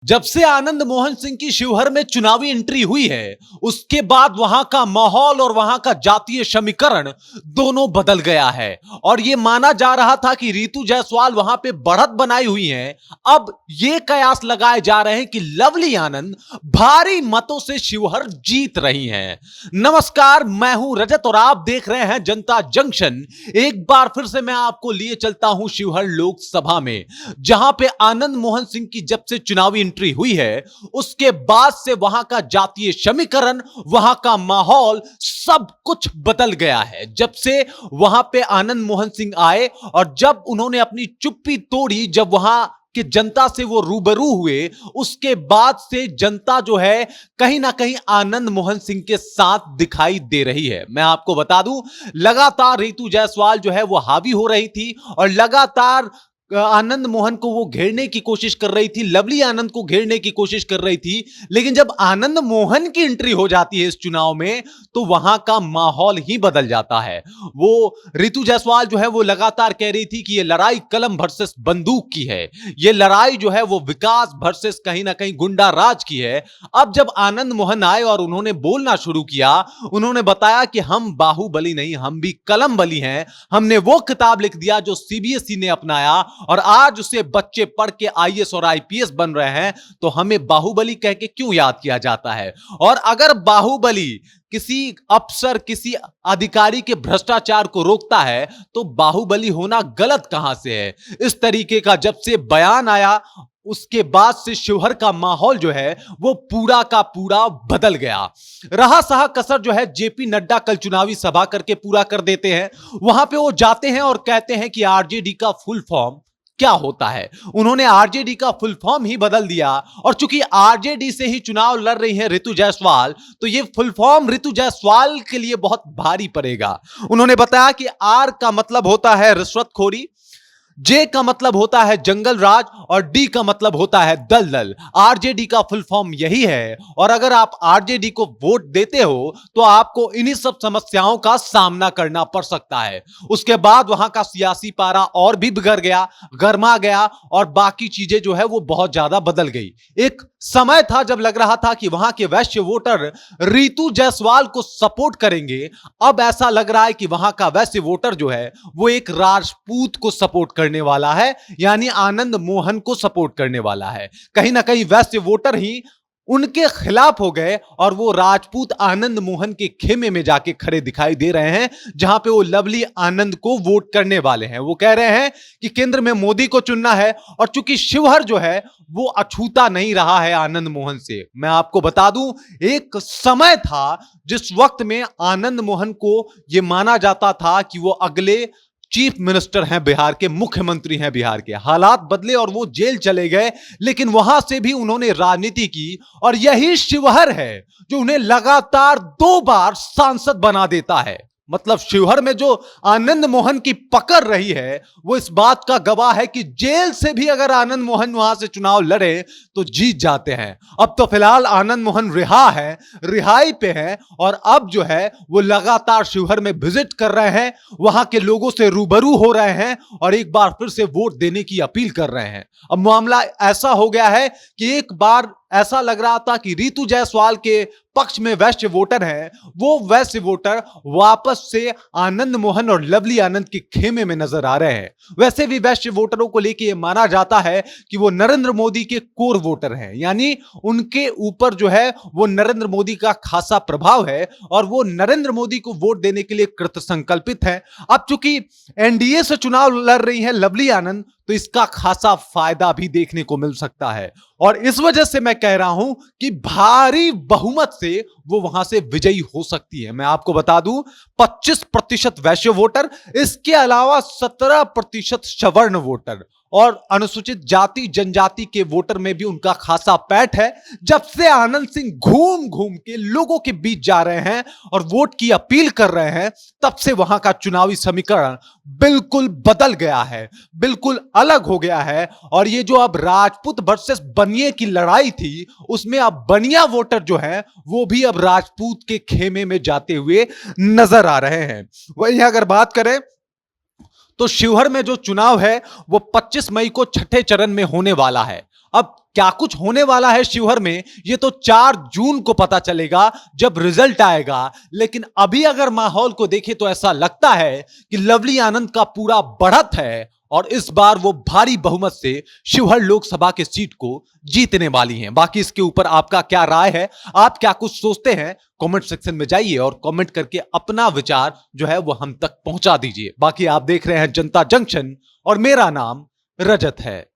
जब से आनंद मोहन सिंह की शिवहर में चुनावी एंट्री हुई है, उसके बाद वहां का माहौल और वहां का जातीय समीकरण दोनों बदल गया है। और यह माना जा रहा था कि रितु जायसवाल वहां पे बढ़त बनाई हुई हैं। अब यह कयास लगाए जा रहे हैं कि लवली आनंद भारी मतों से शिवहर जीत रही हैं। नमस्कार, मैं हूं रजत और आप देख रहे हैं जनता जंक्शन। एक बार फिर से मैं आपको लिए चलता हूं शिवहर लोकसभा में, जहां पे आनंद मोहन सिंह की जब से चुनावी एंट्री हुई है, उसके बाद से वहां का जातीय समीकरण, वहां का माहौल, सब कुछ बदल गया है। जब से वहां पे आनंद मोहन सिंह आए और जब उन्होंने अपनी चुप्पी तोड़ी, जब वहां कि जनता से वो रूबरू हुए, उसके बाद से जनता जो है कहीं ना कहीं आनंद मोहन सिंह के साथ दिखाई दे रही है। मैं आपको बता दूं, लगातार रितु जायसवाल जो है वो हावी हो रही थी और लगातार आनंद मोहन को वो घेरने की कोशिश कर रही थी, लवली आनंद को घेरने की कोशिश कर रही थी। लेकिन जब आनंद मोहन की एंट्री हो जाती है इस चुनाव में, तो वहां का माहौल ही बदल जाता है। वो रितु जायसवाल जो है वो लगातार कह रही थी कि ये लड़ाई कलम वर्सेस बंदूक की है, ये लड़ाई जो है वो विकास वर्सेस कहीं ना कहीं गुंडा राज की है। अब जब आनंद मोहन आए और उन्होंने बोलना शुरू किया, उन्होंने बताया कि हम बाहुबली नहीं, हम भी कलम बली हैं। हमने वो किताब लिख दिया जो सीबीएसई ने अपनाया और आज उसे बच्चे पढ़ के आईएएस और आईपीएस बन रहे हैं। तो हमें बाहुबली कह के क्यों याद किया जाता है? और अगर बाहुबली किसी अफसर, किसी अधिकारी के भ्रष्टाचार को रोकता है, तो बाहुबली होना गलत कहां से है? इस तरीके का जब से बयान आया, उसके बाद से शिवहर का माहौल जो है वो पूरा का पूरा बदल गया। रहा सहा कसर जो है जेपी नड्डा कल चुनावी सभा करके पूरा कर देते हैं। वहां पे वो जाते हैं और कहते हैं कि आरजेडी का फुल फॉर्म क्या होता है। उन्होंने आरजेडी का फुल फॉर्म ही बदल दिया। और चूंकि आरजेडी से ही चुनाव लड़ रही है रितु जायसवाल, तो ये फुल फॉर्म रितु जायसवाल के लिए बहुत भारी पड़ेगा। उन्होंने बताया कि आर का मतलब होता है रिश्वतखोरी, जे का मतलब होता है जंगल राज और डी का मतलब होता है दलदल। आरजेडी का फुल फॉर्म यही है। और अगर आप आरजेडी को वोट देते हो तो आपको इन्हीं सब समस्याओं का सामना करना पड़ सकता है। उसके बाद वहां का सियासी पारा और भी बिगड़ गया, गर्मा गया और बाकी चीजें जो है वो बहुत ज्यादा बदल गई। एक समय था जब लग रहा था कि वहां के वैश्य वोटर रितु जायसवाल को सपोर्ट करेंगे। अब ऐसा लग रहा है कि वहां का वैश्य वोटर जो है वो एक राजपूत को सपोर्ट करने वाला है, यानी आनंद मोहन को सपोर्ट करने वाला है। कहीं ना कहीं वैश्य वोटर ही उनके खिलाफ हो गए और वो राजपूत आनंद मोहन के खेमे में जाके खड़े दिखाई दे रहे हैं, जहां पे वो लवली आनंद को वोट करने वाले हैं। वो कह रहे हैं कि केंद्र में मोदी को चुनना है। और चूंकि शिवहर जो है वो अछूता नहीं रहा है आनंद मोहन से। मैं आपको बता दूं, एक समय था जिस वक्त में आनंद मोहन को यह माना जाता था कि वो अगले चीफ मिनिस्टर हैं बिहार के, मुख्यमंत्री हैं बिहार के। हालात बदले और वो जेल चले गए, लेकिन वहां से भी उन्होंने राजनीति की। और यही शिवहर है जो उन्हें लगातार 2 बार सांसद बना देता है। मतलब शिवहर में जो आनंद मोहन की पकड़ रही है वो इस बात का गवाह है कि जेल से भी अगर आनंद मोहन वहां से चुनाव लड़े तो जीत जाते हैं। अब तो फिलहाल आनंद मोहन रिहा है, रिहाई पे है और अब जो है वो लगातार शिवहर में विजिट कर रहे हैं, वहां के लोगों से रूबरू हो रहे हैं और एक बार फिर से वोट देने की अपील कर रहे हैं। अब मामला ऐसा हो गया है कि एक बार ऐसा लग रहा था कि रितु जायसवाल के पक्ष में वैश्य वोटर हैं, वो वैश्य वोटर वापस से आनंद मोहन और लवली आनंद के खेमे में नजर आ रहे हैं। वैसे भी वैश्य वोटरों को लेकर यह माना जाता है कि वो नरेंद्र मोदी के कोर वोटर हैं, यानी उनके ऊपर जो है वो नरेंद्र मोदी का खासा प्रभाव है और वो नरेंद्र मोदी को वोट देने के लिए कृत संकल्पित है। अब चूंकि एनडीए से चुनाव लड़ रही है लवली आनंद, तो इसका खासा फायदा भी देखने को मिल सकता है। और इस वजह से मैं कह रहा हूं कि भारी बहुमत से वो वहां से विजयी हो सकती है। मैं आपको बता दूं, 25% वैश्य वोटर, इसके अलावा 17% सवर्ण वोटर और अनुसूचित जाति जनजाति के वोटर में भी उनका खासा पैठ है। जब से आनंद सिंह घूम घूम के लोगों के बीच जा रहे हैं और वोट की अपील कर रहे हैं, तब से वहां का चुनावी समीकरण बिल्कुल बदल गया है, बिल्कुल अलग हो गया है। और ये जो अब राजपूत वर्सेस बनिए की लड़ाई थी, उसमें अब बनिया वोटर जो है वो भी अब राजपूत के खेमे में जाते हुए नजर आ रहे हैं। वहीं अगर बात करें तो शिवहर में जो चुनाव है वो 25 मई को छठे चरण में होने वाला है। अब क्या कुछ होने वाला है शिवहर में, ये तो 4 जून को पता चलेगा जब रिजल्ट आएगा। लेकिन अभी अगर माहौल को देखें तो ऐसा लगता है कि लवली आनंद का पूरा बढ़त है और इस बार वो भारी बहुमत से शिवहर लोकसभा की सीट को जीतने वाली हैं। बाकी इसके ऊपर आपका क्या राय है, आप क्या कुछ सोचते हैं, कमेंट सेक्शन में जाइए और कमेंट करके अपना विचार जो है वो हम तक पहुंचा दीजिए। बाकी आप देख रहे हैं जनता जंक्शन और मेरा नाम रजत है।